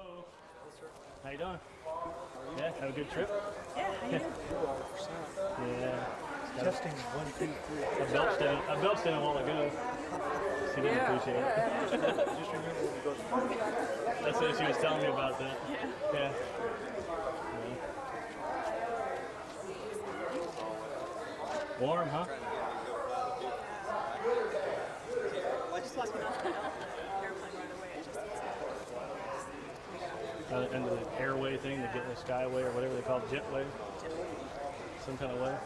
Hello. How you doing? Yeah, have a good trip? Yeah, how you doing? Yeah. Testing 1, 2, 3. I belched in a while ago. She didn't appreciate it. Just remember when you go to the market. That's what she was telling me about that. Yeah. Warm, huh? I just walked off the airplane right away. And the airway thing, the skyway or whatever they call it, jetway, some kind of way.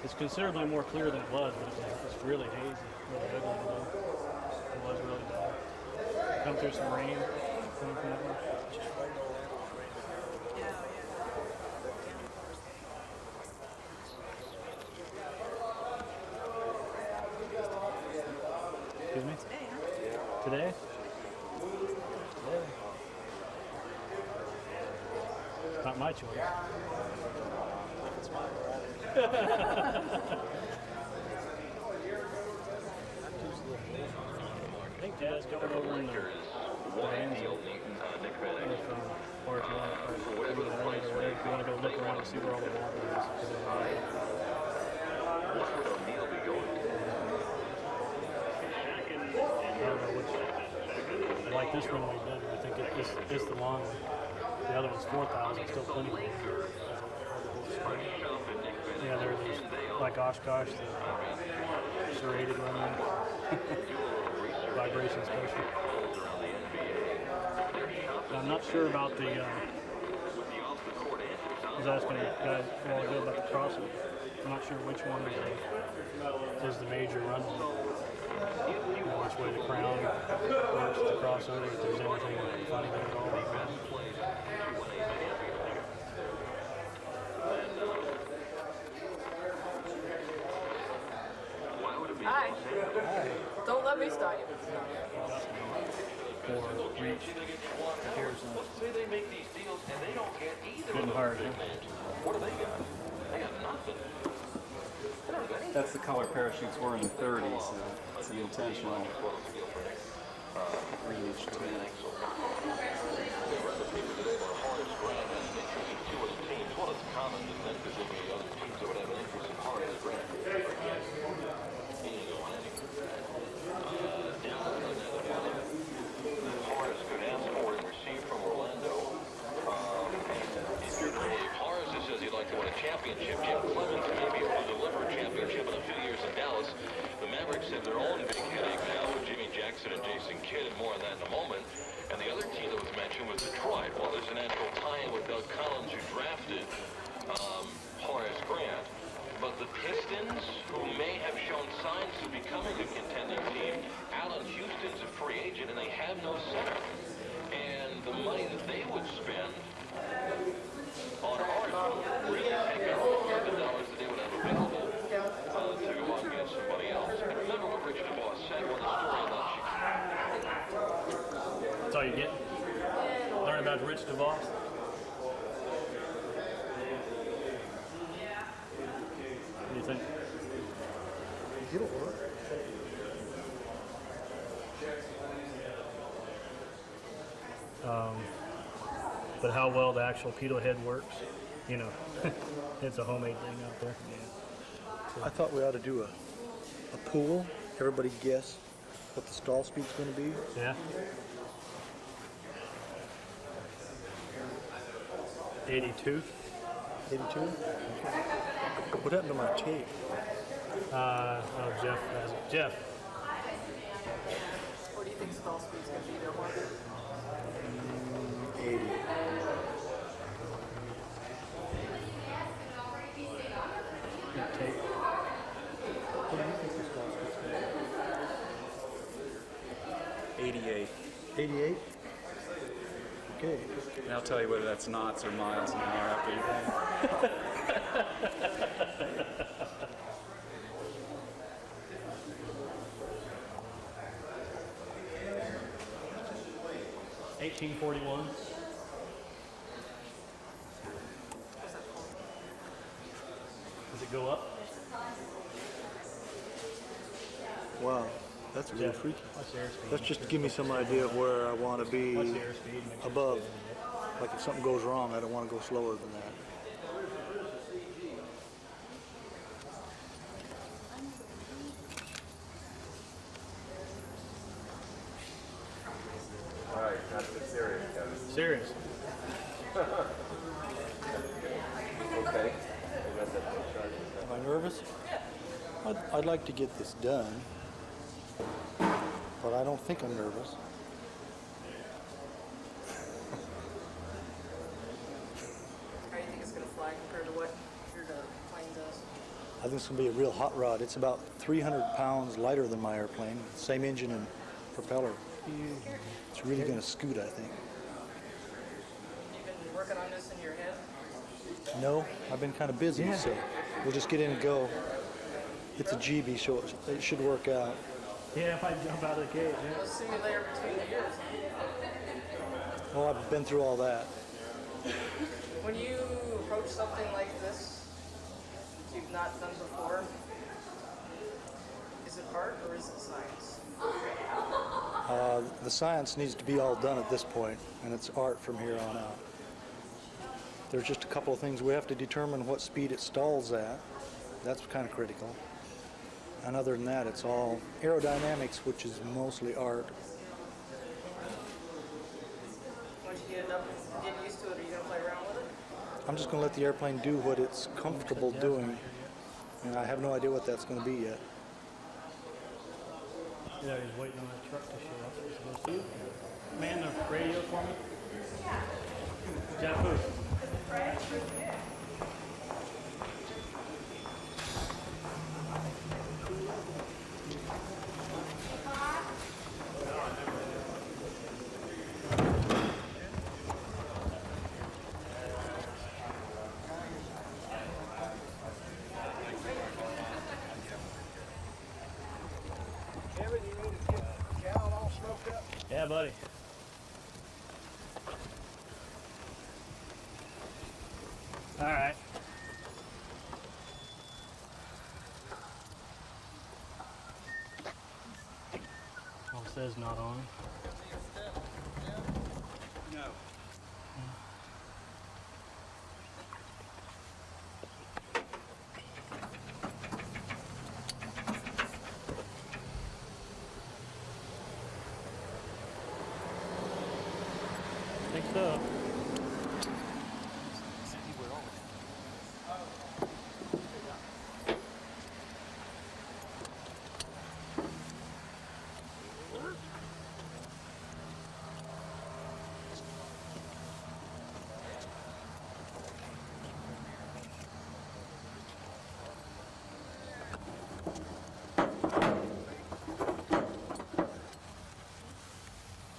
It's considerably more clear than it was, but it's really hazy, really ugly today. It was really bad. Come through some rain. Coming from that way. Excuse me? Today? Yeah. It's not my choice. It's mine, I think Dad's going over in the vans or if you want to go look around and see where all the water is. I like this one way better. I think it's the long one. The other one's 4,000, still plenty of room. Yeah, there's like Oshkosh, the serrated running, vibration special. I'm not sure about the, I was asking the guy a while ago about the crossover. I'm not sure which one is the major run one. Which way the crown works the crossover, if there's anything funny there at all. Hi. Don't let me start you. Or reach comparison. Good and hard, huh? What do they got? They got nothing. That's the color parachutes were in the 30s, so it's an intentional reach to it. Well, it's common to think that there'd be other teams that would have an interest in Horace Grant. He ain't going anywhere. Down on another one. Horace could ask for and receive from Orlando. If Horace says he'd like to win a championship, Jim Clemens may be able to deliver a championship in a few years in Dallas. The Mavericks have their own big headache now with Jimmy Jackson and Jason Kidd, and more on that in a moment. And the other team that was mentioned was Detroit. Well, there's a natural tie-in with Doug Collins, who drafted Horace Grant. But the Pistons, who may have shown signs of becoming a contending team, Allen Houston's a free agent, and they have no center. And the money that they would spend on Horace would really take up all of the dollars that they would have available to go out and get somebody else. And remember what Rich DeVos said when the story about Chicago. That's all you get? Learn about Rich DeVos? What do you think? It'll work. But how well the actual pedal head works, you know, it's a homemade thing out there. I thought we ought to do a pool. Everybody guess what the stall speed's going to be. Yeah. 82. 82? What happened to my tape? Oh, Jeff has it. Jeff. What do you think stall speed's going to be, Delmar? 80. Tape. What do you think the stall speed's going to be? 88. 88? Okay. And I'll tell you whether that's knots or miles an hour after you think. 1841. Does it go up? Wow. That's really freaky. What's the airspeed? That's just to give me some idea of where I want to be What's the airspeed? Make sure above. it's steady. Like if something goes wrong, I don't want to go slower than that. All right, that's the serious, Kevin. Serious. Okay. That's it. Am I nervous? I'd like to get this done, but I don't think I'm nervous. How do you think it's going to fly compared to what your plane does? I think it's going to be a real hot rod. It's about 300 pounds lighter than my airplane. Same engine and propeller. It's really going to scoot, I think. You've been working on this in your head? No, I've been kind of busy, so we'll just get in and go. It's a GB, so it should work out. Yeah, if I jump out of the cage, yeah. Let's simulator between the years. Well, I've been through all that. When you approach something like this that you've not done before, is it art or is it science? The science needs to be all done at this point, and it's art from here on out. There's just a couple of things. We have to determine what speed it stalls at. That's kind of critical. And other than that, it's all aerodynamics, which is mostly art. Once you get used to it, are you going to play around with it? I'm just going to let the airplane do what it's comfortable doing, and I have no idea what that's going to be yet. Yeah, he's waiting on that truck to show up. Can you man the radio for me? Jet food. Yeah, buddy. All right. Well, it says not on. No. Think so.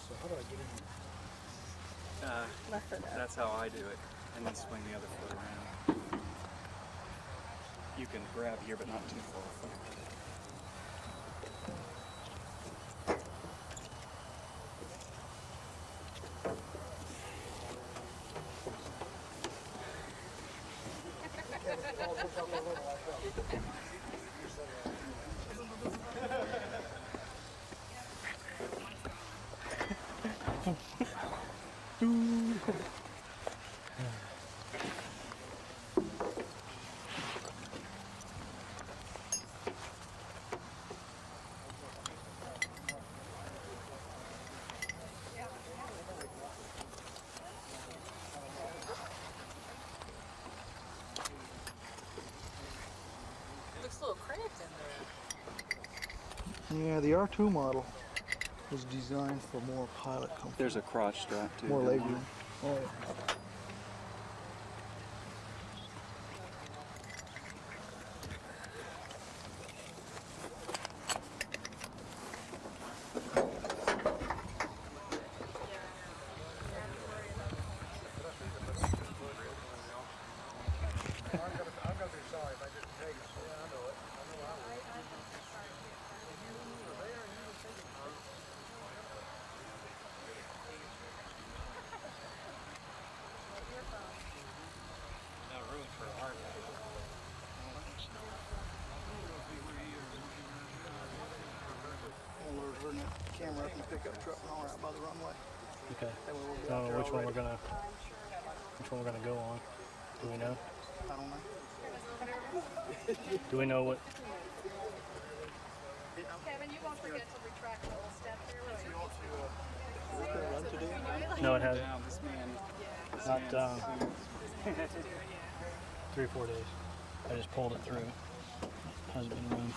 So how do I get in? That's how I do it, and then swing the other foot around. You can grab here, but not too far. It looks a little cramped in there. Yeah, the R2 model was designed for more pilot comfort, There's a crotch strap too. more Delmar. legroom. Oh, yeah. We're gonna camera up and pick up truck and all out by the runway. Okay. That way we'll be So out there which one already. which one we're gonna go on? Do we know? I don't know. Do we know what? Kevin, you won't forget to retract the little step there. will you? Is this gonna run today? No, it hasn't. Down, this man. Not 3 or 4 days. I just pulled it through. Hasn't been run.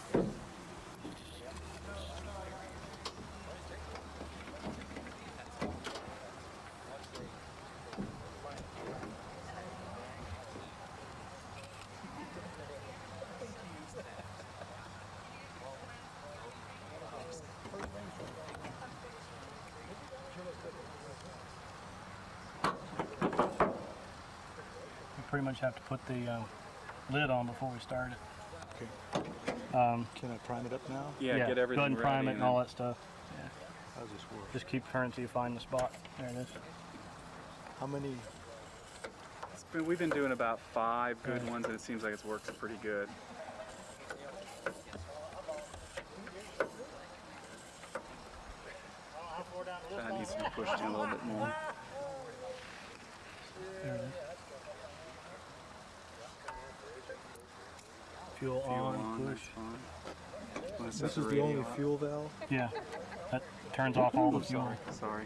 We pretty much have to put the lid on before we start it. Can I prime it up now? Yeah, get go everything ahead and prime ready it and all that stuff. Yeah. How's this work? Just keep turning until you find the spot. There it is. How many? We've been doing about 5 good ones, and it seems like it's worked pretty good. That needs to be pushed in a little bit more. There it is. Fuel Fuel on, on, push. that's fine. This is the only fuel valve? Yeah, that turns off all the fuel. Sorry.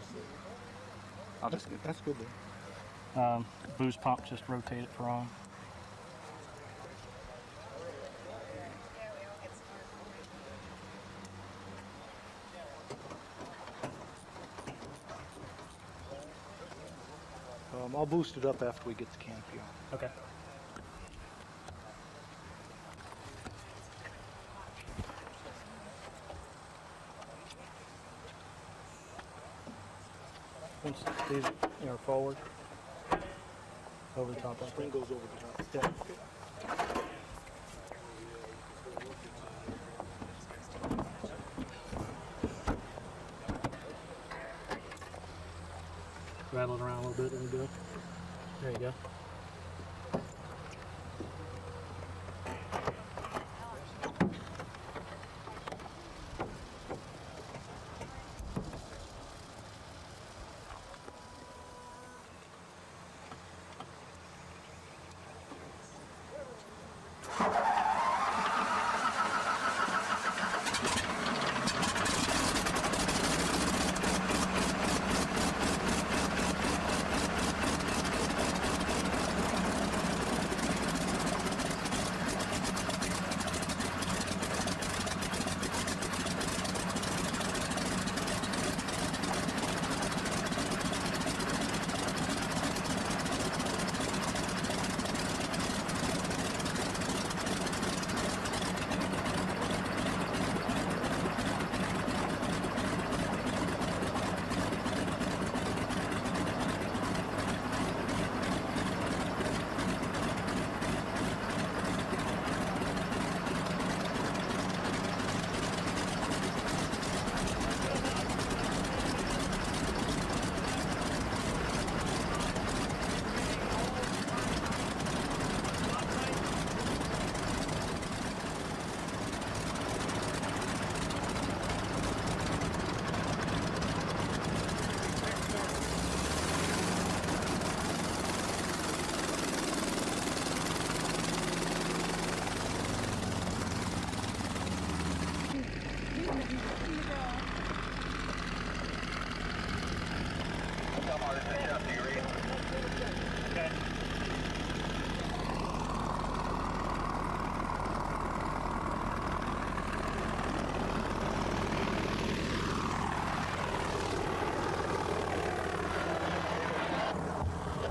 I'll just get That's good then. Boost pump, just rotate it for on. I'll boost it up after we get the canopy on. Okay. Once these are forward, over the top. Spring goes over the top. Yeah. Rattle it around a little bit. There we go. There you go.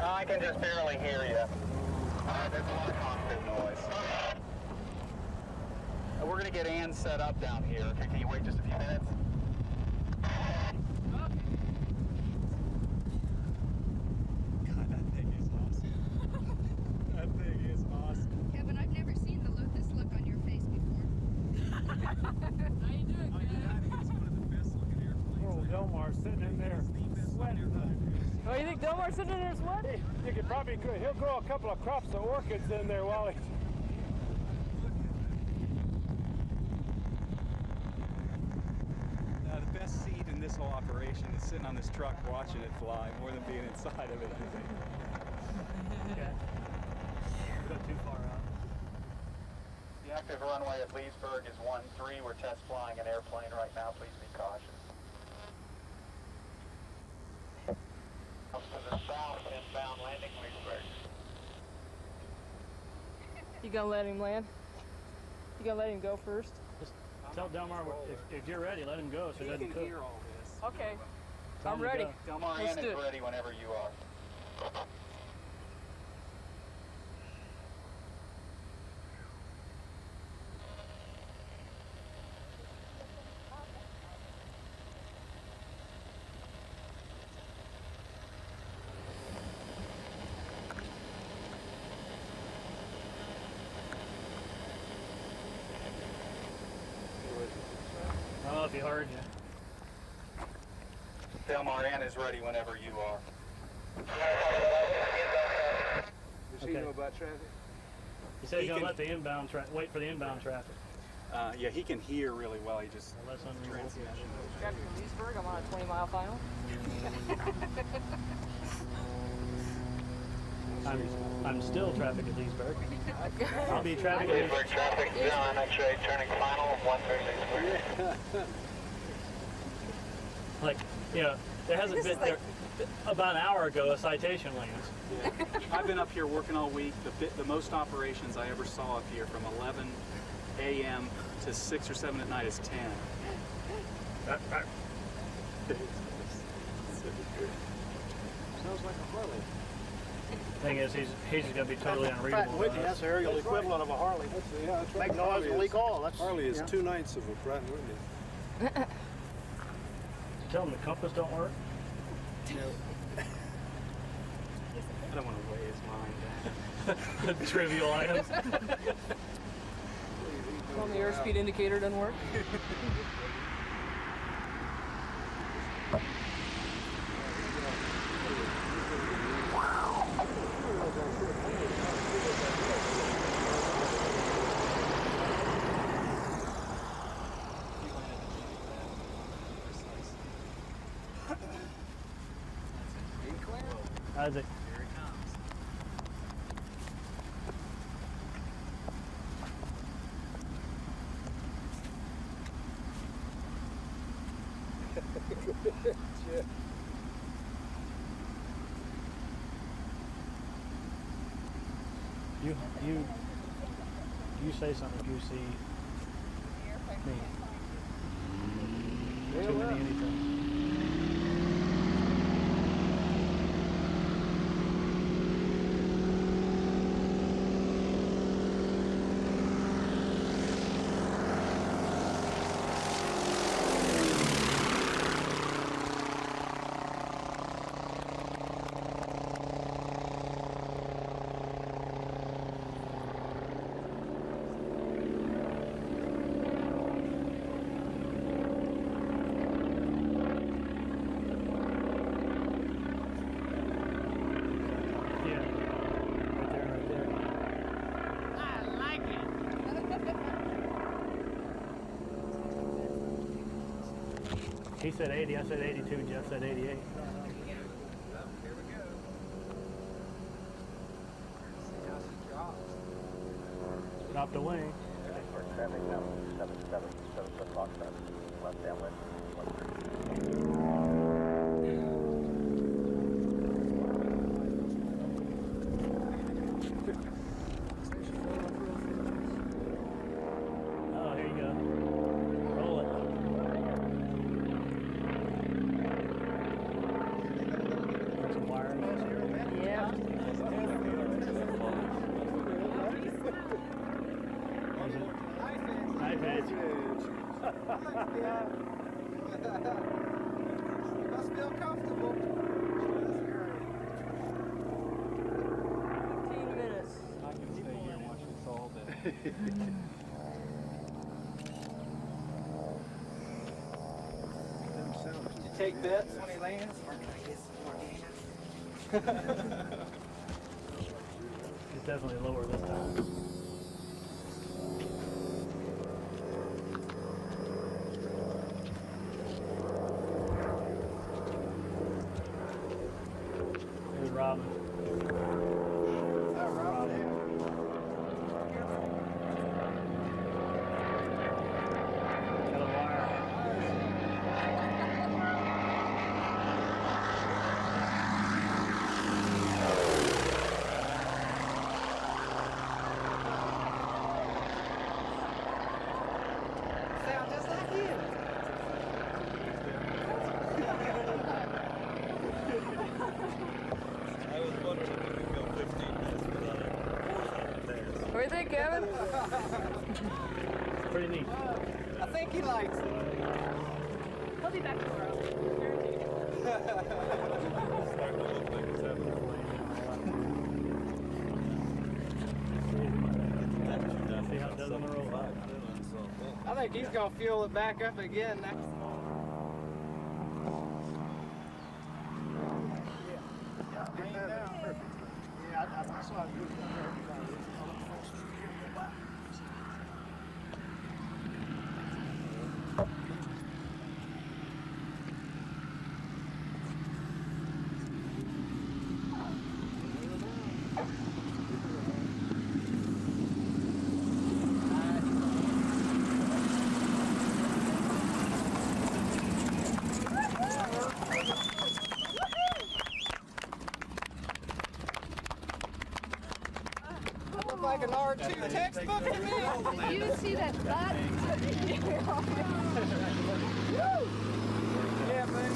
I can just barely hear you. There's a lot of cockpit noise. We're going to get Ann set up down here. Okay, can you wait just a few minutes? God, that thing is awesome. That thing is awesome. Kevin, I've never seen this look on your face before. How you doing, Kevin? Oh, Delmar's sitting in there sweating. Oh, you think Delmar's sitting in there sweating? You could probably, he'll grow a couple of crops of orchids in there while he's... The best this whole operation is sitting on this truck watching it fly more than being inside of it, I think. Okay. Go too far out. The active runway at Leesburg is 13. We're test flying an airplane right now. Please be cautious. Up to the south, inbound landing Leesburg. You gonna let him land? You gonna let him go first? Just tell Delmar if you're ready, let him go so he doesn't cook. Hear all this. Okay. Tell I'm him to ready. go. Delmar Let's Ann do is it. ready whenever you are. I don't know if he heard you. Delmar Ann is ready whenever you are. Does he Okay. know about traffic? He said he's He gonna can- let the inbound wait for the inbound traffic. Yeah, he can hear really well. He just Unless unreal. transmission. Captain Leesburg, I'm on a 20-mile final. I'm still traffic at Leesburg. I'll be traffic at Leesburg traffic, on X-ray turning final, 136. Like, you know, there hasn't been there about an hour ago a citation lands. Yeah. I've been up here working all week. The most operations I ever saw up here from 11 a.m. to 6 or 7 at night is 10. Sounds like a Harley. Thing is, he's just gonna be totally unreadable. Whitney, that's the aerial equivalent of a Harley. That's right. Make noise and leak oil. That's, Harley is yeah. 2/9 of a Pratt & Whitney. Tell him the compass don't work. I don't want to weigh his mind down. Trivial items. Tell me the airspeed indicator doesn't work. Isaac. Here he comes. You say something if you see me. Too many anything. He said 80, I said 82, Jeff said 88. Dropped the wing. Traffic now, 77, 7 o'clock, left downwind, 130. Oh, here you go. Roll it. Some wires. Yeah. Knife edge. Must feel comfortable. 15 minutes. I can stay here and watch this all day. Did you take bets when he lands? It's definitely lower this time. Robin. Got a wire. Sound just like you. I was wondering if we could go 15 minutes without a test. What do you think, Kevin? It's pretty neat. I think he likes it. He'll be back tomorrow. Starting to look like it's having a flame. See how it does on the roll. I think he's going to fuel it back up again next. Look like an R2 textbook to me. You see that butt? Yeah, man.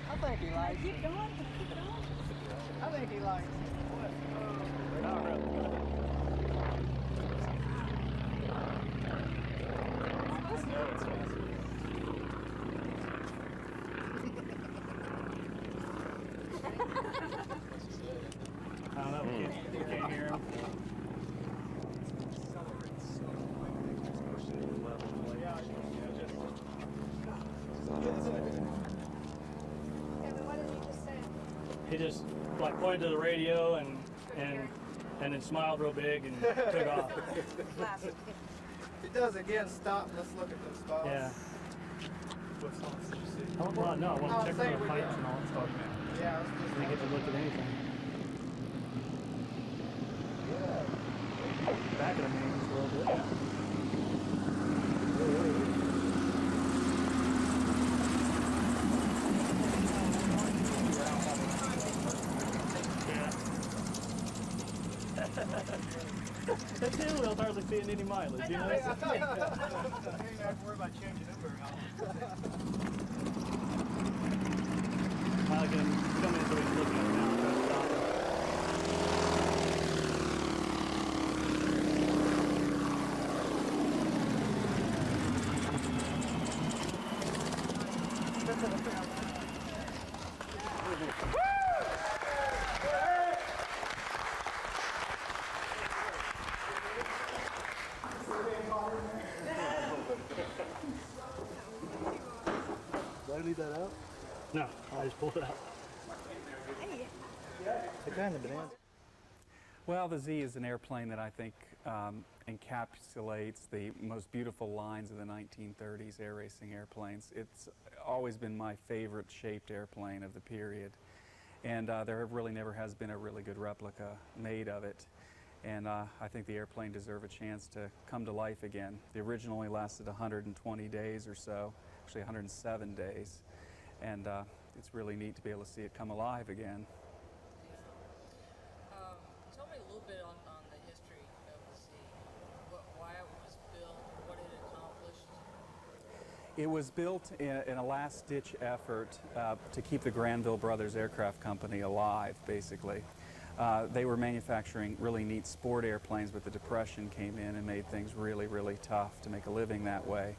I think he likes it. Keep going. Keep it on. I think he likes it. I don't know. We can't hear him. Kevin, what did he just say? He just like pointed to the radio and then smiled real big and took off. Classic. If it does again, stop. Let's look at those spots. Yeah. What songs did you see? I want, no, I want Oh, to check say for the we pipes did. and all that stuff. Yeah, let's just. I didn't get to look at anything. Back of the main just a little bit. That tail wheel's hardly seeing any mileage, you know? I don't have to worry about changing them very often. I can come in so we can look at it now and try to stop it. Did I leave that out? No, I just pulled it out. The guy in the bonanza. Well, the Z is an airplane that I think encapsulates the most beautiful lines of the 1930s air racing airplanes. It's always been my favorite shaped airplane of the period. And there really never has been a really good replica made of it. And I think the airplane deserves a chance to come to life again. The original only lasted 120 days or so, actually 107 days. And it's really neat to be able to see it come alive again. Tell me a little bit on the history of the Z. Why it was built, what it accomplished. It was built in a last-ditch effort to keep the Granville Brothers Aircraft Company alive, basically. They were manufacturing really neat sport airplanes, but the Depression came in and made things really, really tough to make a living that way.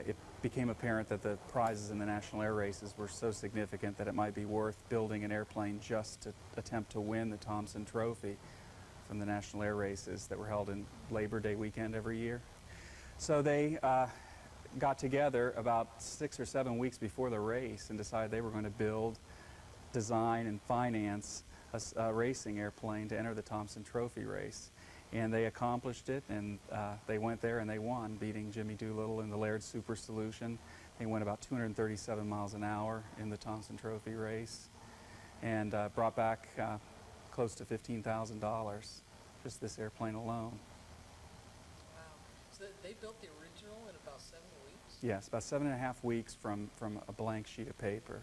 It became apparent that the prizes in the national air races were so significant that it might be worth building an airplane just to attempt to win the Thompson Trophy from the national air races that were held in Labor Day weekend every year. So they got together about 6 or 7 weeks before the race and decided they were going to build, design, and finance a racing airplane to enter the Thompson Trophy race. And they accomplished it, and they went there and they won, beating Jimmy Doolittle in the Laird Super Solution. They went about 237 miles an hour in the Thompson Trophy race and brought back close to $15,000, just this airplane alone. Wow. So they built the original in about 7 weeks? Yes, about 7.5 weeks from a blank sheet of paper.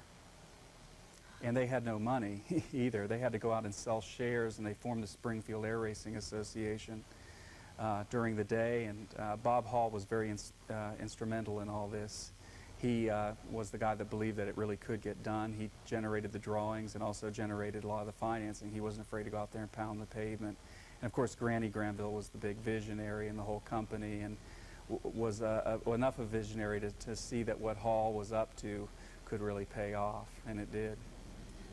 And they had no money either. They had to go out and sell shares, and they formed the Springfield Air Racing Association during the day. And Bob Hall was very instrumental in all this. He was the guy that believed that it really could get done. He generated the drawings and also generated a lot of the financing. He wasn't afraid to go out there and pound the pavement. And of course, Granny Granville was the big visionary in the whole company, and was enough of a visionary to see that what Hall was up to could really pay off, and it did.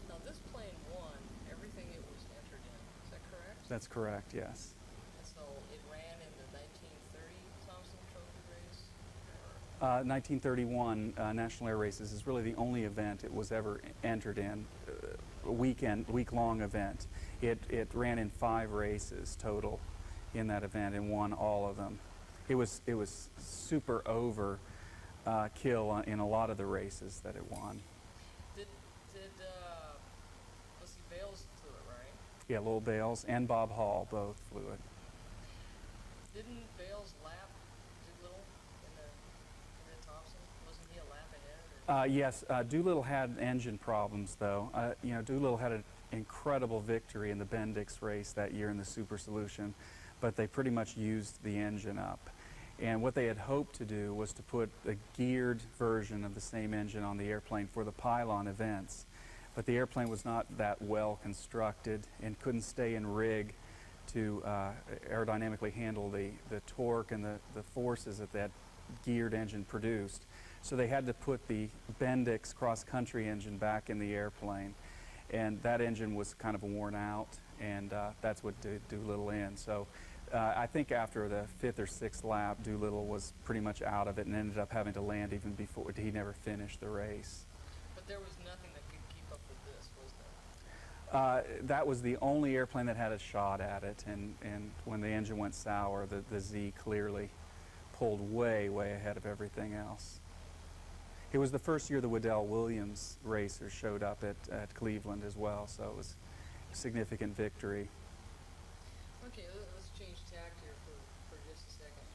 Now this plane won everything it was entered in, is that correct? That's correct, yes. And so it ran in the 1930 Thompson Trophy race? 1931 National Air Races is really the only event it was ever entered in, a week-long event. It ran in 5 races total in that event and won all of them. It was super over kill in a lot of the races that it won. Let's see, Bales flew it, right? Yeah, Lowell Bales and Bob Hall both flew it. Didn't Bales lap Doolittle in the Thompson? Wasn't he a lap ahead? Yes, Doolittle had engine problems though. You know, Doolittle had an incredible victory in the Bendix race that year in the Super Solution, but they pretty much used the engine up. And what they had hoped to do was to put a geared version of the same engine on the airplane for the pylon events. But the airplane was not that well constructed and couldn't stay in rig to aerodynamically handle the torque and the forces that that geared engine produced. So they had to put the Bendix cross-country engine back in the airplane. And that engine was kind of worn out, and that's what did Doolittle in. So I think after the 5th or 6th lap, Doolittle was pretty much out of it and ended up having to land even before he never finished the race. But there was nothing that could keep up with this, was there? That was the only airplane that had a shot at it, and when the engine went sour, the Z clearly pulled way, way ahead of everything else. It was the first year the Waddell Williams racers showed up at Cleveland as well, so it was a significant victory. Okay, let's change tack here for just a second.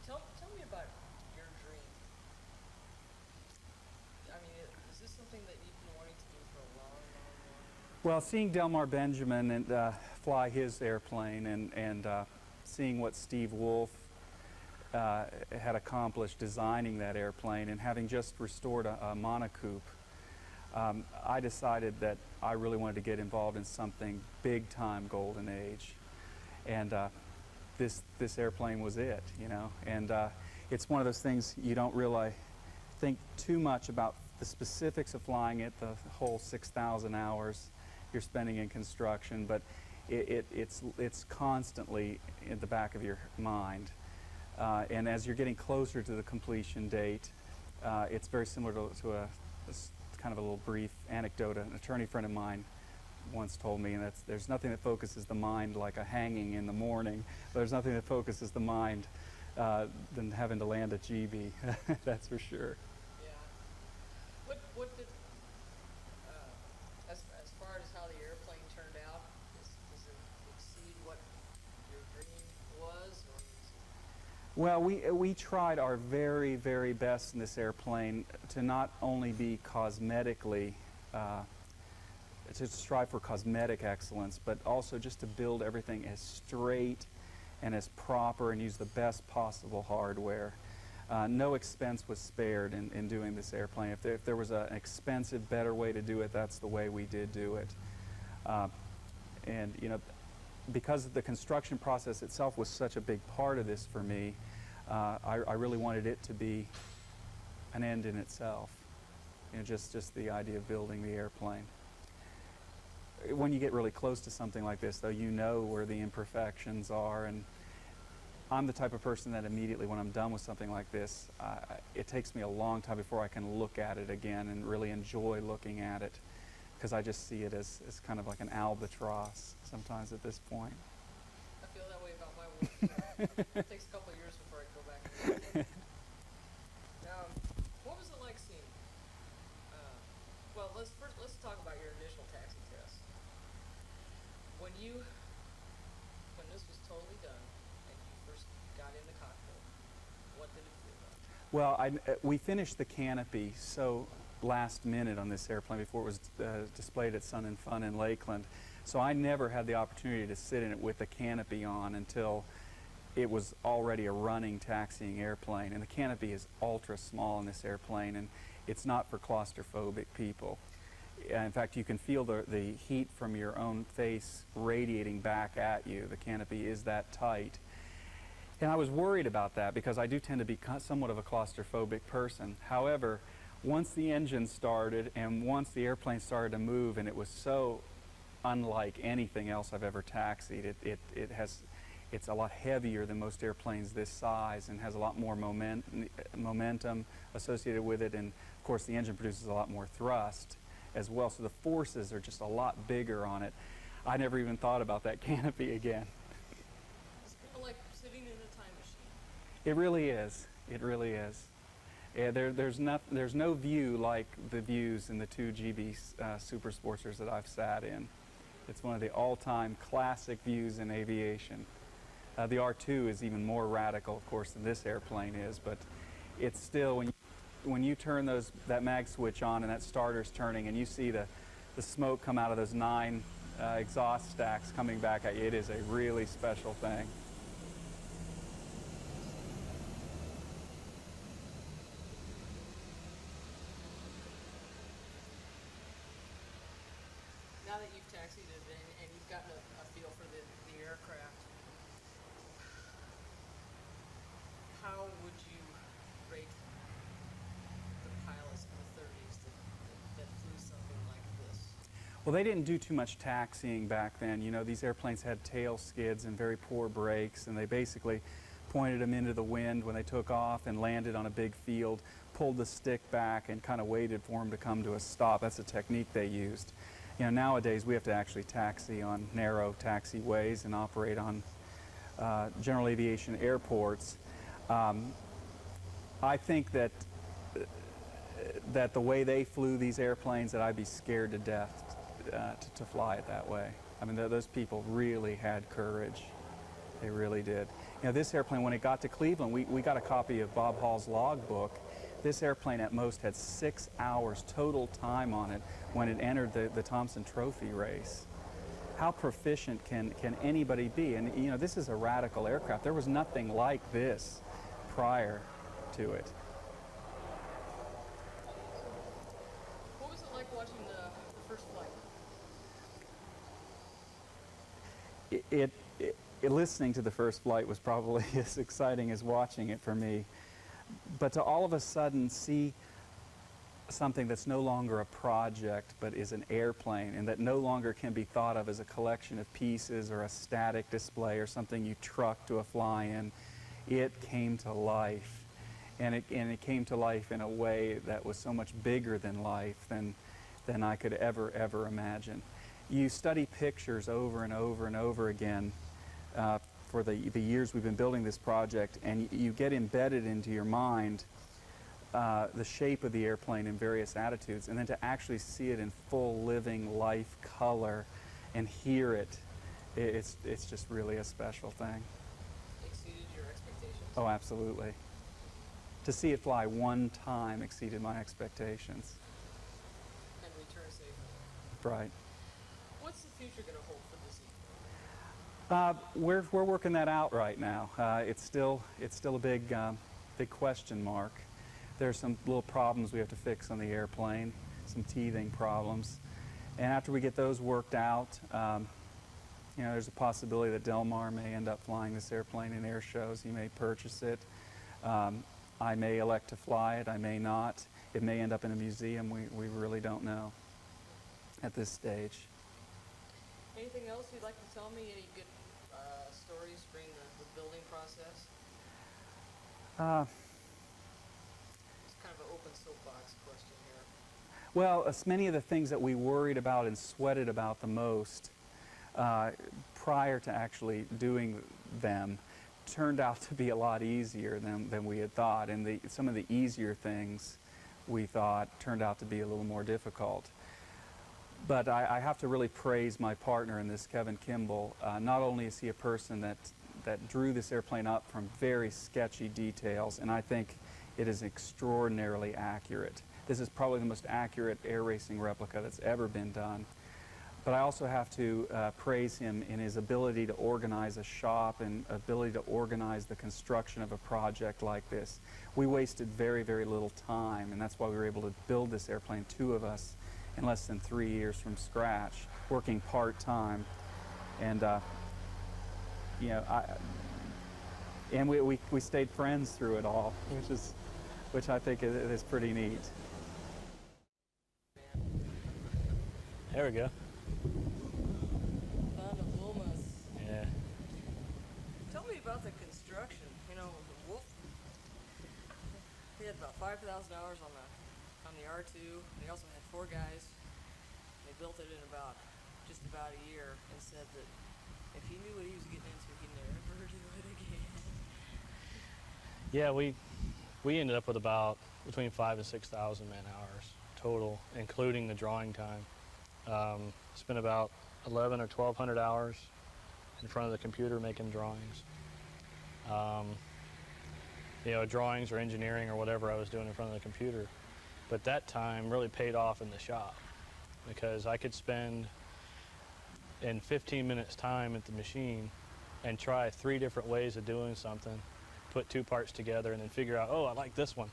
Tell me about your dream. I mean, is this something that you've been wanting to do for a long, long, long? Well, seeing Delmar Benjamin and fly his airplane and seeing what Steve Wolf had accomplished designing that airplane, and having just restored a monocoupe, I decided that I really wanted to get involved in something big time golden age. And this airplane was it, you know. And it's one of those things you don't really think too much about the specifics of flying it, the whole 6,000 hours you're spending in construction, but it's constantly in the back of your mind. And as you're getting closer to the completion date, it's very similar to a kind of a little brief anecdote. An attorney friend of mine once told me, and there's nothing that focuses the mind like a hanging in the morning. There's nothing that focuses the mind than having to land at GB. That's for sure. Yeah. What did, as far as how the airplane turned out, does it exceed what Well, we tried our very, very best in this airplane to not only be cosmetically, to strive for cosmetic excellence, but also just to build everything as straight and as proper and use the best possible hardware. No expense was spared in doing this airplane. If there was an expensive, better way to do it, that's the way we did do it. And you know, because the construction process itself was such a big part of this for me, I really wanted it to be an end in itself. You know, just the idea of building the airplane. When you get really close to something like this, though, you know where the imperfections are, and I'm the type of person that immediately when I'm done with something like this, it takes me a long time before I can look at it again and really enjoy looking at it, because I just see it as kind of like an albatross sometimes at this point. I feel that way about my work. It takes a couple of years before I go back and look at it. Now, what was it like seeing? Well, let's talk about your initial taxi test. When this was totally done and you first got in the cockpit, what did it feel like? Well, we finished the canopy so last minute on this airplane before it was displayed at Sun and Fun in Lakeland. So I never had the opportunity to sit in it with the canopy on until it was already a running taxiing airplane. And the canopy is ultra small in this airplane, and it's not for claustrophobic people. In fact, you can feel the heat from your own face radiating back at you. The canopy is that tight. And I was worried about that because I do tend to be somewhat of a claustrophobic person. However, once the engine started and once the airplane started to move, and it was so unlike anything else I've ever taxied, it's a lot heavier than most airplanes this size and has a lot more momentum associated with it, and of course the engine produces a lot more thrust as well, so the forces are just a lot bigger on it. I never even thought about that canopy again. It's kind of like sitting in a time machine. It really is. It really is. Yeah, there's no view like the views in the two GB Super Sportsters that I've sat in. It's one of the all-time classic views in aviation. The R2 is even more radical, of course, than this airplane is, but it's still, when you turn that mag switch on and that starter's turning and you see the smoke come out of those 9 exhaust stacks coming back at you, it is a really special thing. Now that you've taxied it and you've gotten a feel for the aircraft, how would you rate the pilots in the 30s that flew something like this? Well, they didn't do too much taxiing back then. You know, these airplanes had tail skids and very poor brakes, and they basically pointed them into the wind when they took off and landed on a big field, pulled the stick back and kind of waited for them to come to a stop. That's the technique they used. You know, nowadays we have to actually taxi on narrow taxiways and operate on general aviation airports. I think that the way they flew these airplanes, that I'd be scared to death to fly it that way. I mean, those people really had courage. They really did. You know, this airplane, when it got to Cleveland, we got a copy of Bob Hall's logbook. This airplane at most had 6 hours total time on it when it entered the Thompson Trophy race. How proficient can anybody be? And you know, this is a radical aircraft. There was nothing like this prior to it. What was it like watching the first flight? Listening to the first flight was probably as exciting as watching it for me. But to all of a sudden see something that's no longer a project but is an airplane, and that no longer can be thought of as a collection of pieces or a static display or something you truck to a fly-in, it came to life. And it came to life in a way that was so much bigger than life than I could ever imagine. You study pictures over and over and over again for the years we've been building this project, and you get embedded into your mind the shape of the airplane in various attitudes, and then to actually see it in full living life color and hear it, it's just really a special thing. Exceeded your expectations? Oh, absolutely. To see it fly one time exceeded my expectations. And return safely. Right. What's the future going to hold for the Z? We're working that out right now. It's still a big question mark. There's some little problems we have to fix on the airplane, some teething problems, and after we get those worked out, there's a possibility that Delmar may end up flying this airplane in air shows. He may purchase it. I may elect to fly it. I may not. It may end up in a museum. We really don't know at this stage. Anything else you'd like to tell me? Any good stories during the building process? It's kind of an open soapbox question here. Well, many of the things that we worried about and sweated about the most prior to actually doing them turned out to be a lot easier than we had thought, and some of the easier things we thought turned out to be a little more difficult. But I have to really praise my partner in this, Eicher-Kimball. Not only is he a person that drew this airplane up from very sketchy details, and I think it is extraordinarily accurate. This is probably the most accurate air racing replica that's ever been done. But I also have to praise him in his ability to organize a shop and ability to organize the construction of a project like this. We wasted very, very little time, and that's why we were able to build this airplane, two of us, in less than 3 years from scratch, working part-time. And, we stayed friends through it all, which I think is pretty neat. There we go. Found a Wilma's. Yeah. Tell me about the construction. The Wolf. He had about $5,000 on the R2. They also had 4 guys. They built it in just about a year, and said that if he knew what he was getting into, he'd never do it again. Yeah, we ended up with about between 5,000 and 6,000 man-hours total, including the drawing time. Spent about 1,100 or 1,200 hours in front of the computer making drawings. Drawings or engineering or whatever I was doing in front of the computer. But that time really paid off in the shop, because I could spend in 15 minutes time at the machine and try 3 different ways of doing something, put 2 parts together, and then figure out, oh, I like this one.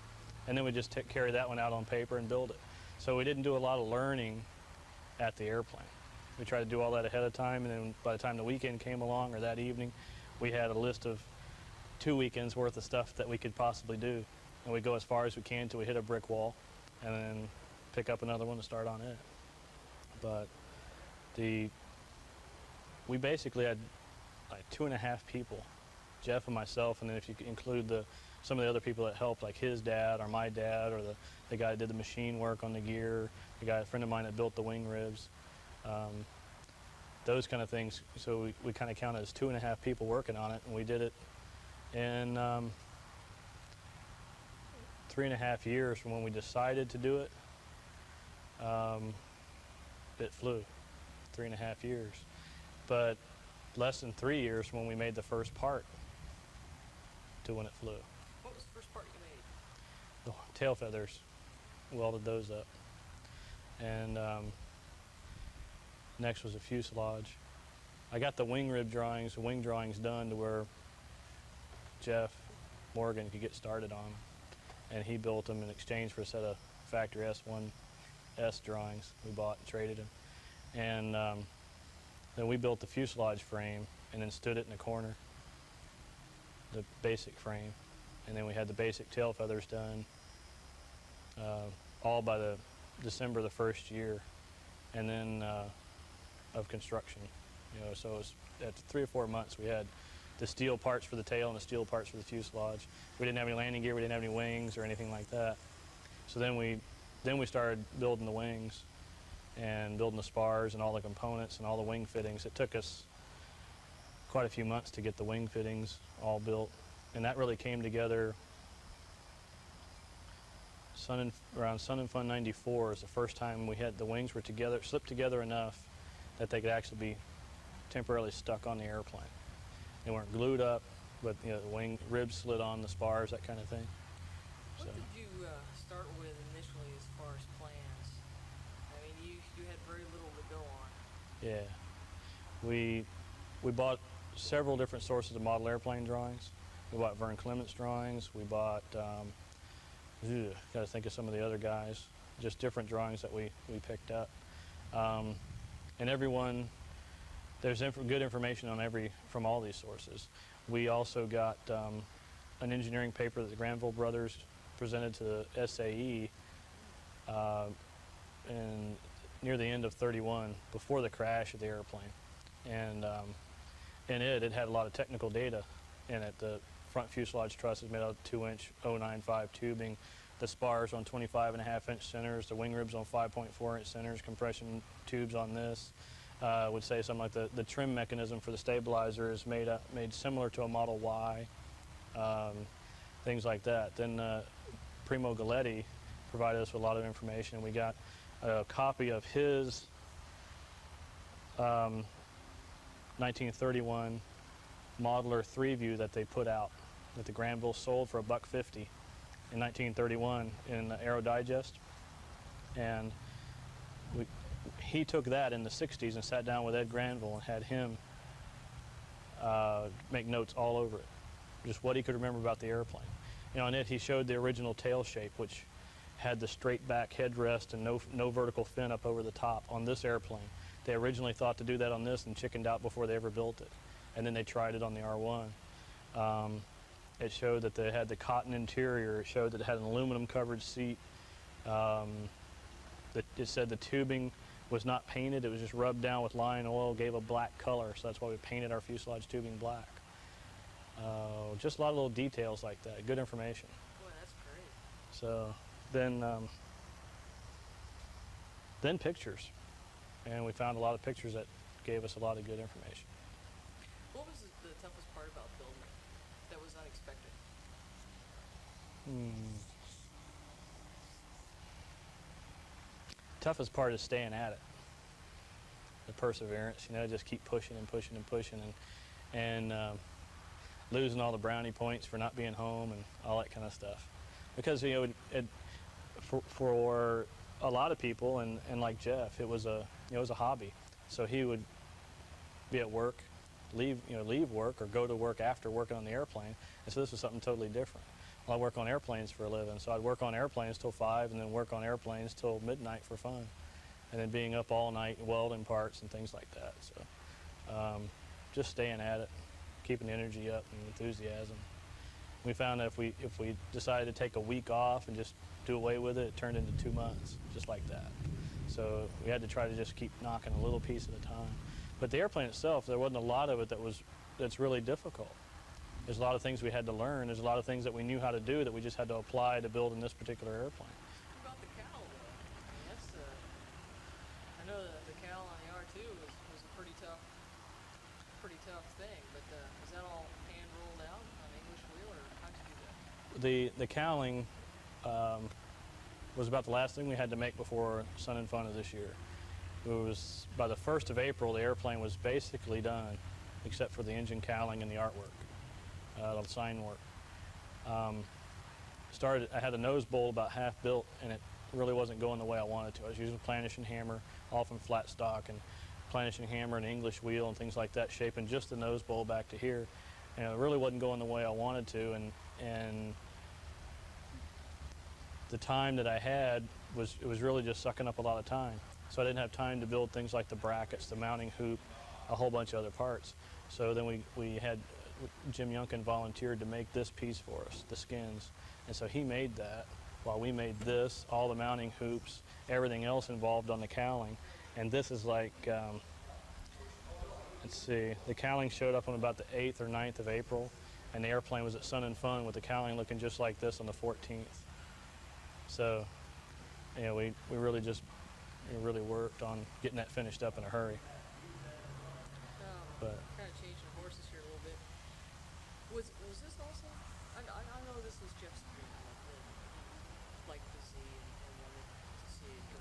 And then we just carry that one out on paper and build it. So we didn't do a lot of learning at the airplane. We tried to do all that ahead of time, and then by the time the weekend came along, or that evening, we had a list of 2 weekends worth of stuff that we could possibly do. And we go as far as we can till we hit a brick wall, and then pick up another one to start on it. But we basically had like 2.5 people, Jeff and myself, and then if you include some of the other people that helped, like his dad or my dad, or the guy that did the machine work on the gear, a friend of mine that built the wing ribs, those kind of things. So we kind of counted as 2.5 people working on it, and we did it in 3.5 years from when we decided to do it. It flew 3.5 years, but less than 3 years from when we made the first part to when it flew. What was the first part you made? The tail feathers, welded those up. And next was a fuselage. I got the wing rib drawings, the wing drawings done to where Jeff Morgan could get started on them. And he built them in exchange for a set of factory S1S drawings we bought and traded him. And then we built the fuselage frame and then stood it in the corner, the basic frame. And then we had the basic tail feathers done, all by the December the first year, and then of construction. So it was, at 3 or 4 months we had the steel parts for the tail and the steel parts for the fuselage. We didn't have any landing gear, we didn't have any wings or anything like that. So then we started building the wings and building the spars and all the components and all the wing fittings. It took us quite a few months to get the wing fittings all built, and that really came together around Sun and Fun 94 is the first time we had the wings were together, slipped together enough that they could actually be temporarily stuck on the airplane. They weren't glued up, but you know, the wing ribs slid on, the spars, that kind of thing. What did you start with initially as far as plans? I mean, you had very little to go on. Yeah, we bought several different sources of model airplane drawings. We bought Vern Clement's drawings. We bought, got to think of some of the other guys, just different drawings that we picked up. And everyone, there's good information on from all these sources. We also got an engineering paper that the Granville brothers presented to the SAE near the end of 31, before the crash of the airplane. And in it had a lot of technical data in it. The front fuselage truss is made out of 2-inch 095 tubing. The spars on 25.5-inch centers, the wing ribs on 5.4-inch centers, compression tubes on this. Would say something like the trim mechanism for the stabilizer is made similar to a Model Y, things like that. Then Primo Galletti provided us with a lot of information. We got a copy of his 1931 Modeler 3 view that they put out, that the Granville sold for $1.50 in 1931 in the Aero Digest. And he took that in the 60s and sat down with Ed Granville and had him make notes all over it, just what he could remember about the airplane. You know, in it he showed the original tail shape, which had the straight back headrest and no vertical fin up over the top on this airplane. They originally thought to do that on this and chickened out before they ever built it. And then they tried it on the R1. It showed that they had the cotton interior. It showed that it had an aluminum covered seat. It said the tubing was not painted. It was just rubbed down with line oil, gave a black color. So that's why we painted our fuselage tubing black. Just a lot of little details like that. Good information. Boy, that's great. So then pictures. And we found a lot of pictures that gave us a lot of good information. What was the toughest part about building it that was unexpected? Toughest part is staying at it. The perseverance, you know, just keep pushing and pushing and pushing, and losing all the brownie points for not being home and all that kind of stuff. Because, you know, for a lot of people, and like Jeff, it was a hobby. So he would be at work, leave work, or go to work after working on the airplane. And so this was something totally different. Well, I work on airplanes for a living, so I'd work on airplanes till 5, and then work on airplanes till midnight for fun, and then being up all night welding parts and things like that. So just staying at it, keeping the energy up and enthusiasm. We found that if we decided to take a week off and just do away with it, it turned into 2 months, just like that. So we had to try to just keep knocking a little piece at a time. But the airplane itself, there wasn't a lot of it that's really difficult. There's a lot of things we had to learn. There's a lot of things that we knew how to do that we just had to apply to build in this particular airplane. What about the cowl, though? I mean, that's I know the cowl on the R2 was a pretty tough thing, but is that all hand rolled out on English wheel, or how'd you do that? The cowling was about the last thing we had to make before Sun and Fun of this year. It was by the 1st of April, the airplane was basically done, except for the engine cowling and the artwork, the sign work. I had a nose bowl about half built, and it really wasn't going the way I wanted to. I was using planish and hammer, often flat stock, and planish and hammer and English wheel and things like that, shaping just the nose bowl back to here. And it really wasn't going the way I wanted to, and the time that I had was really just sucking up a lot of time. So I didn't have time to build things like the brackets, the mounting hoop, a whole bunch of other parts. So then we had Jim Youngkin volunteered to make this piece for us, the skins. And so he made that while we made this, all the mounting hoops, everything else involved on the cowling. And this is like, let's see, the cowling showed up on about the 8th or 9th of April, and the airplane was at Sun and Fun with the cowling looking just like this on the 14th. So, you know, we really worked on getting that finished up in a hurry. But kind of changing horses here a little bit. Was this also? I know this was Jeff's dream. Like to see and wanted to see it go.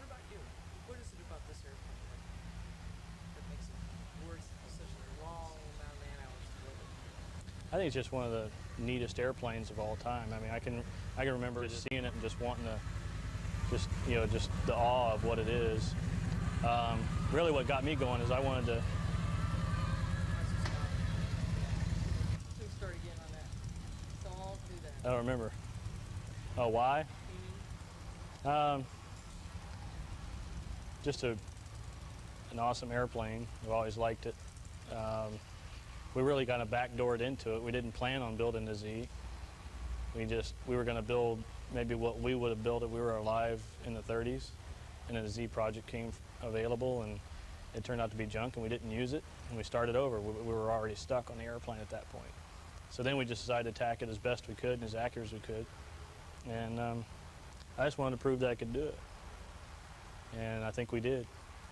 What about you? What is it about this airplane that makes it worth such a long amount of man hours to build it? I think it's just one of the neatest airplanes of all time. I mean, I can remember just seeing it and just wanting to, just the awe of what it is. Really, what got me going is I wanted to. Please start again on that. So I'll do that. I don't remember. Oh, why? Just an awesome airplane. I've always liked it. We really kind of backdoored into it. We didn't plan on building the Z. We were going to build maybe what we would have built if we were alive in the 30s, and then the Z project came available, and it turned out to be junk, and we didn't use it, and we started over. We were already stuck on the airplane at that point. So then we just decided to attack it as best we could and as accurate as we could, and I just wanted to prove that I could do it, and I think we did.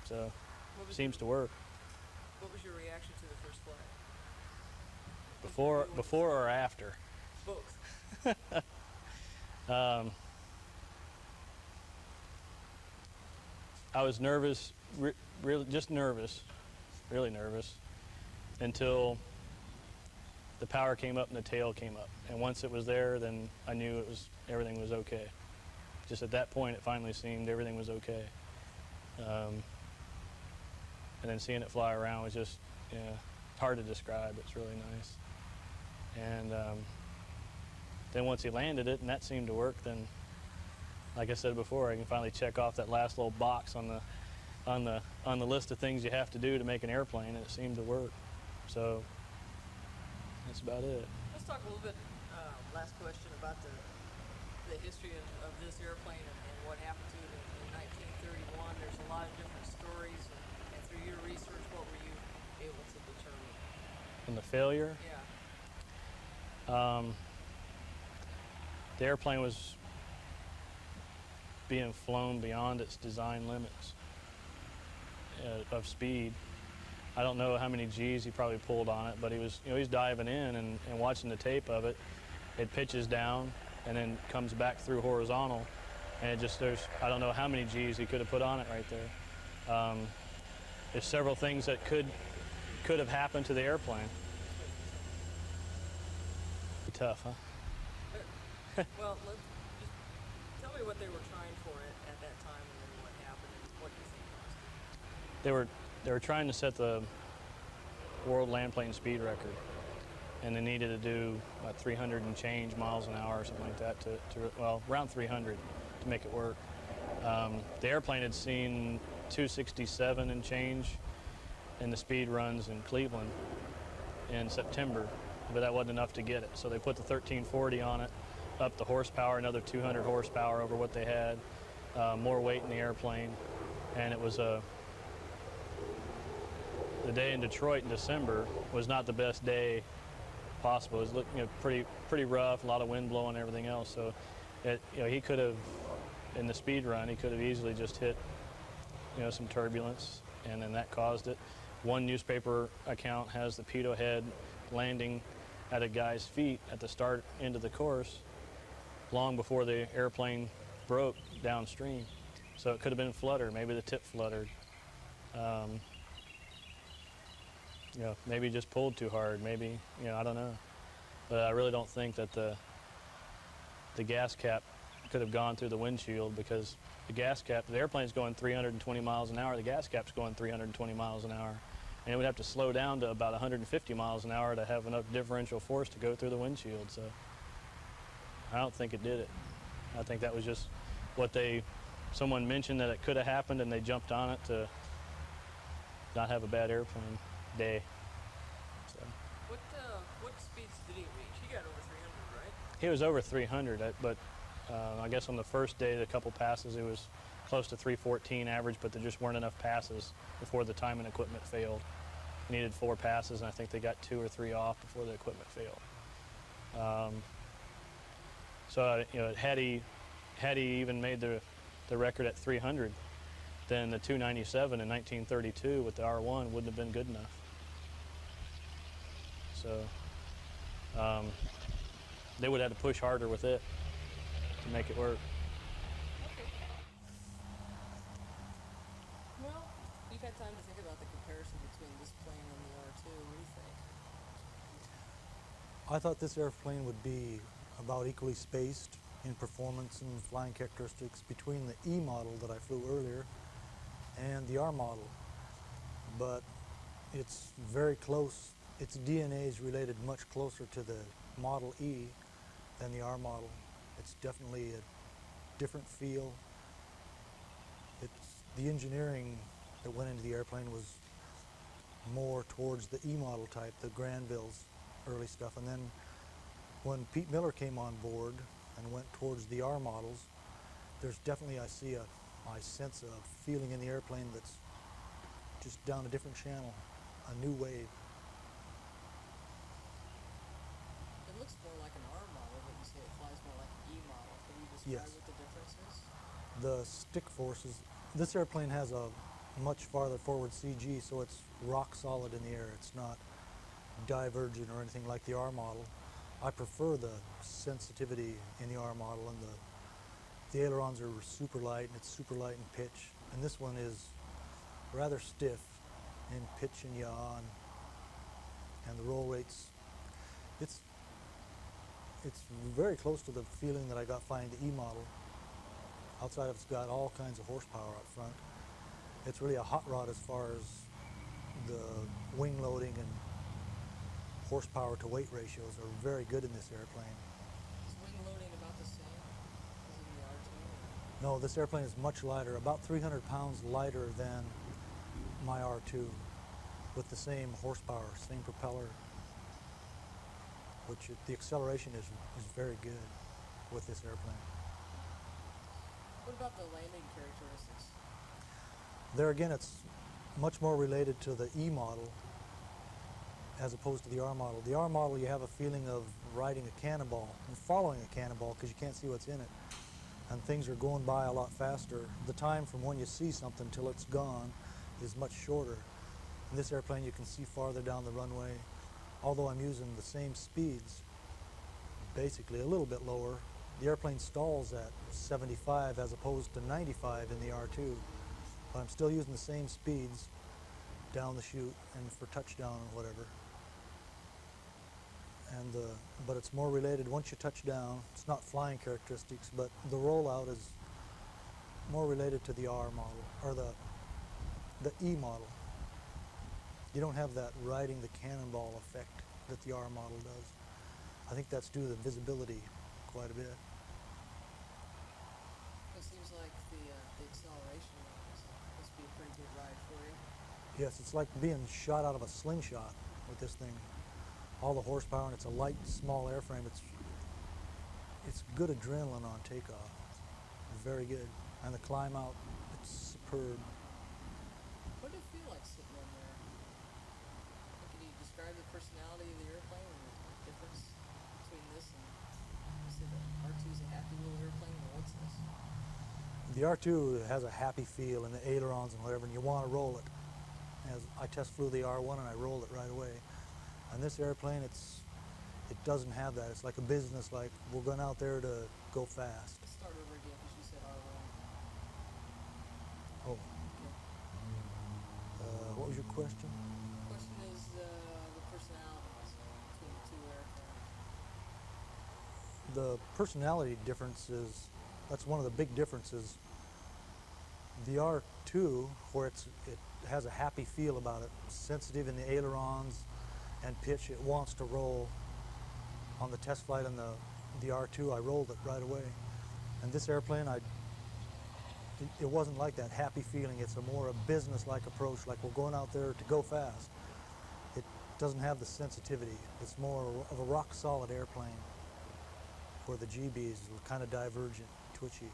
So it seems to work. What was your reaction to the first flight? Before or after? Both. I was nervous, really nervous, until the power came up and the tail came up. And once it was there, then I knew everything was okay. Just at that point, it finally seemed everything was okay. And then seeing it fly around was just, hard to describe. It's really nice. And then once he landed it and that seemed to work, then, like I said before, I can finally check off that last little box on the list of things you have to do to make an airplane, and it seemed to work. So that's about it. Let's talk a little bit, last question, about the history of this airplane and what happened to it in 1931. There's a lot of different stories, and through your research, what were you able to determine? And the failure? Yeah. The airplane was being flown beyond its design limits of speed. I don't know how many G's he probably pulled on it, but he was, he's diving in and watching the tape of it. It pitches down and then comes back through horizontal, and I don't know how many G's he could have put on it right there. There's several things that could have happened to the airplane. Tough, huh? Well, just tell me what they were trying for it at that time, and then what happened, and what you think caused it. They were trying to set the world land plane speed record, and they needed to do 300 and change miles an hour or something like that well, around 300 to make it work. The airplane had seen 267 and change in the speed runs in Cleveland in September, but that wasn't enough to get it. So they put the 1340 on it, up the horsepower, another 200 horsepower over what they had, more weight in the airplane, and it was the day in Detroit in December was not the best day possible. It was pretty rough, a lot of wind blowing and everything else. So he could have, in the speed run, he could have easily just hit some turbulence, and then that caused it. One newspaper account has the pitot head landing at a guy's feet at the start end of the course, long before the airplane broke downstream. So it could have been flutter. Maybe the tip fluttered. Maybe just pulled too hard. Maybe, I don't know. But I really don't think that the gas cap could have gone through the windshield, because the airplane's going 320 miles an hour. The gas cap's going 320 miles an hour. And it would have to slow down to about 150 miles an hour to have enough differential force to go through the windshield. So I don't think it did it. I think that was just someone mentioned that it could have happened, and they jumped on it to not have a bad airplane day. So. What speeds did he reach? He got over 300, right? He was over 300, but I guess on the first day, the couple passes, it was close to 314 average, but there just weren't enough passes before the timing equipment failed. He needed 4 passes, and I think they got 2 or 3 off before the equipment failed. So had he even made the record at 300, then the 297 in 1932 with the R1 wouldn't have been good enough. So they would have had to push harder with it to make it work. Well, you've had time to think about the comparison between this plane and the R2. What do you think? I thought this airplane would be about equally spaced in performance and flying characteristics between the E model that I flew earlier and the R model, but it's very close. Its DNA is related much closer to the Model E than the R model. It's definitely a different feel. The engineering that went into the airplane was more towards the E model type, the Granville's early stuff, and then when Pete Miller came on board and went towards the R models, there's definitely, I sense a feeling in the airplane that's just down a different channel, a new wave. It looks more like an R model, but you say it flies more like an E model. Can you describe Yes. what the difference is? The stick forces, this airplane has a much farther forward CG, so it's rock solid in the air. It's not divergent or anything like the R model. I prefer the sensitivity in the R model, and the ailerons are super light, and it's super light in pitch. And this one is rather stiff in pitch and yaw, and the roll rates, it's very close to the feeling that I got flying the E model. Outside of it's got all kinds of horsepower up front. It's really a hot rod as far as the wing loading and horsepower to weight ratios are very good in this airplane. Is wing loading about the same as in the R2? No, this airplane is much lighter, about 300 pounds lighter than my R2, with the same horsepower, same propeller, which the acceleration is very good with this airplane. What about the landing characteristics? There again, it's much more related to the E model as opposed to the R model. The R model, you have a feeling of riding a cannonball and following a cannonball because you can't see what's in it. And things are going by a lot faster. The time from when you see something till it's gone is much shorter. In this airplane, you can see farther down the runway. Although I'm using the same speeds, basically a little bit lower, the airplane stalls at 75 as opposed to 95 in the R2. But I'm still using the same speeds down the chute and for touchdown and whatever. And but it's more related once you touch down. It's not flying characteristics, but the rollout is more related to the R model or the E model. You don't have that riding the cannonball effect that the R model does. I think that's due to the visibility quite a bit. It seems like the acceleration must be a pretty good ride for you. Yes, it's like being shot out of a slingshot with this thing. All the horsepower, and it's a light, small airframe. It's good adrenaline on takeoff. Very good. And the climb out, it's superb. What did it feel like sitting in there? Can you describe the personality of the airplane and the difference between this and, you said the R2's a happy little airplane, or what's this? The R2 has a happy feel in the ailerons and whatever, and you want to roll it. As I test flew the R1 and I rolled it right away. On this airplane, it doesn't have that. It's like a business, like we're going out there to go fast. Start over again because you said R1. Oh. What was your question? The question is the personalities between the two aircraft. The personality difference is, that's one of the big differences. The R2, where it has a happy feel about it, sensitive in the ailerons and pitch, it wants to roll. On the test flight on the R2, I rolled it right away. And this airplane, it wasn't like that happy feeling. It's a more a business-like approach, like we're going out there to go fast. It doesn't have the sensitivity. It's more of a rock-solid airplane, where the GBs are kind of divergent, twitchy.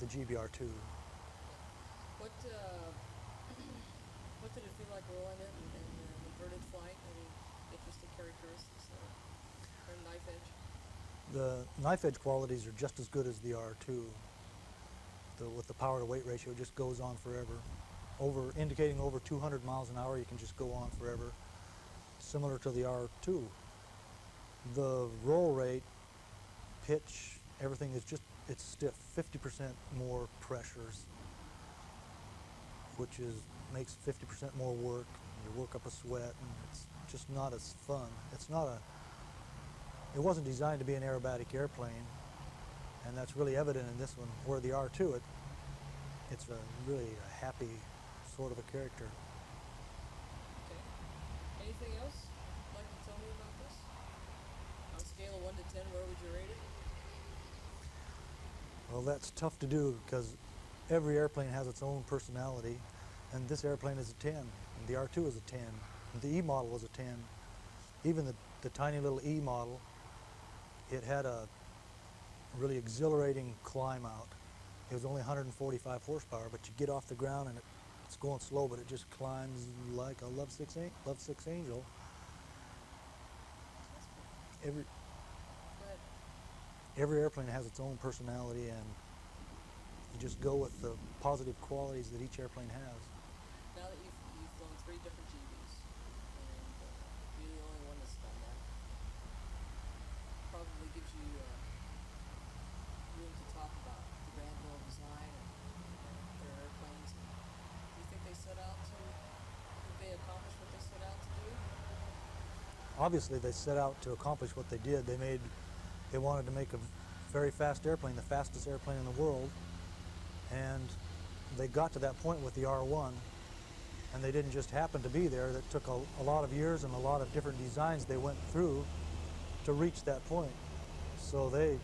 The GBR2. What did it feel like rolling it in inverted flight? Any interesting characteristics or knife edge? The knife edge qualities are just as good as the R2. With the power to weight ratio, it just goes on forever. Indicating over 200 miles an hour, you can just go on forever. Similar to the R2. The roll rate, pitch, everything is just, it's stiff. 50% more pressures, which makes 50% more work. You work up a sweat, and it's just not as fun. It's not a, it wasn't designed to be an aerobatic airplane, and that's really evident in this one, where the R2, it's really a happy sort of a character. Okay. Anything else you'd like to tell me about this? On a scale of 1 to 10, where would you rate it? Well, that's tough to do because every airplane has its own personality, and this airplane is a 10, and the R2 is a 10, and the E model was a 10. Even the tiny little E model, it had a really exhilarating climb out. It was only 145 horsepower, but you get off the ground and it's going slow, but it just climbs like a lovesick angel. Every airplane has its own personality, and you just go with the positive qualities that each airplane has. Now that you've flown 3 different GBs, and you're the only one that's done that, probably gives you room to talk about the Granville design and their airplanes. Do you think they set out to, did they accomplish what they set out to do? Obviously, they set out to accomplish what they did. They wanted to make a very fast airplane, the fastest airplane in the world, and they got to that point with the R1, and they didn't just happen to be there. That took a lot of years and a lot of different designs they went through to reach that point. So they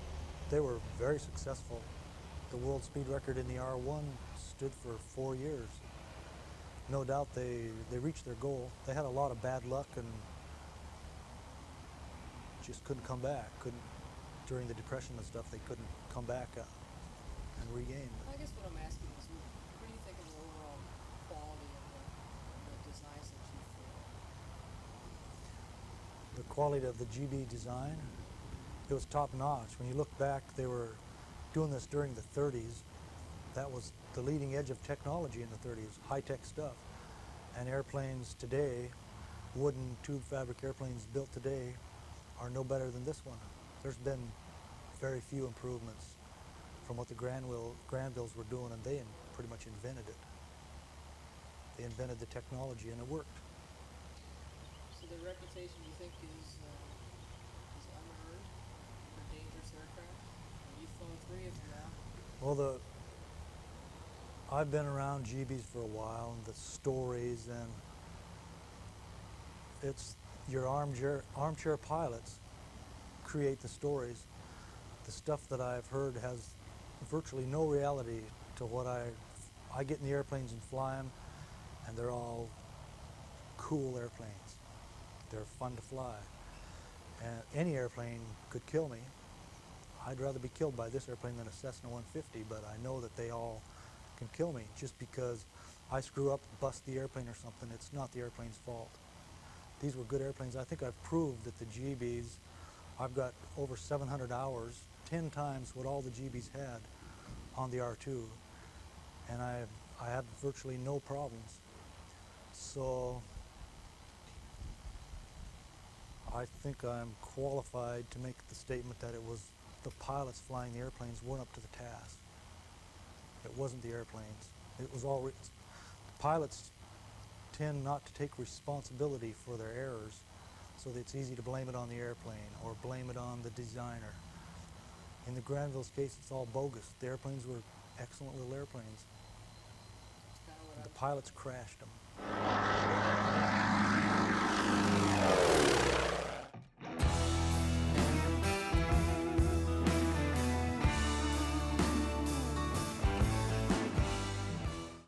were very successful. The world speed record in the R1 stood for 4 years. No doubt they reached their goal. They had a lot of bad luck and just couldn't come back. During the Depression and stuff, they couldn't come back and regain. I guess what I'm asking is, what do you think of the overall quality of the designs that you flew? The quality of the GB design, it was top notch. When you look back, they were doing this during the 30s. That was the leading edge of technology in the 30s, high-tech stuff. And airplanes today, wooden tube fabric airplanes built today, are no better than this one. There's been very few improvements from what the Granvilles were doing, and they pretty much invented it. They invented the technology, and it worked. So their reputation, you think, is unearned for dangerous aircraft? You've flown 3 of them now. Well, I've been around GBs for a while, and the stories, and it's your armchair pilots create the stories. The stuff that I've heard has virtually no reality to what I get in the airplanes and fly them, and they're all cool airplanes. They're fun to fly. And any airplane could kill me. I'd rather be killed by this airplane than a Cessna 150, but I know that they all can kill me. Just because I screw up, bust the airplane or something, it's not the airplane's fault. These were good airplanes. I think I've proved that the GBs, I've got over 700 hours, 10 times what all the GBs had on the R2, and I had virtually no problems. So I think I'm qualified to make the statement that it was the pilots flying the airplanes weren't up to the task. It wasn't the airplanes. It was all, pilots tend not to take responsibility for their errors, so that it's easy to blame it on the airplane or blame it on the designer. In the Granville's case, it's all bogus. The airplanes were excellent little airplanes. The pilots crashed them.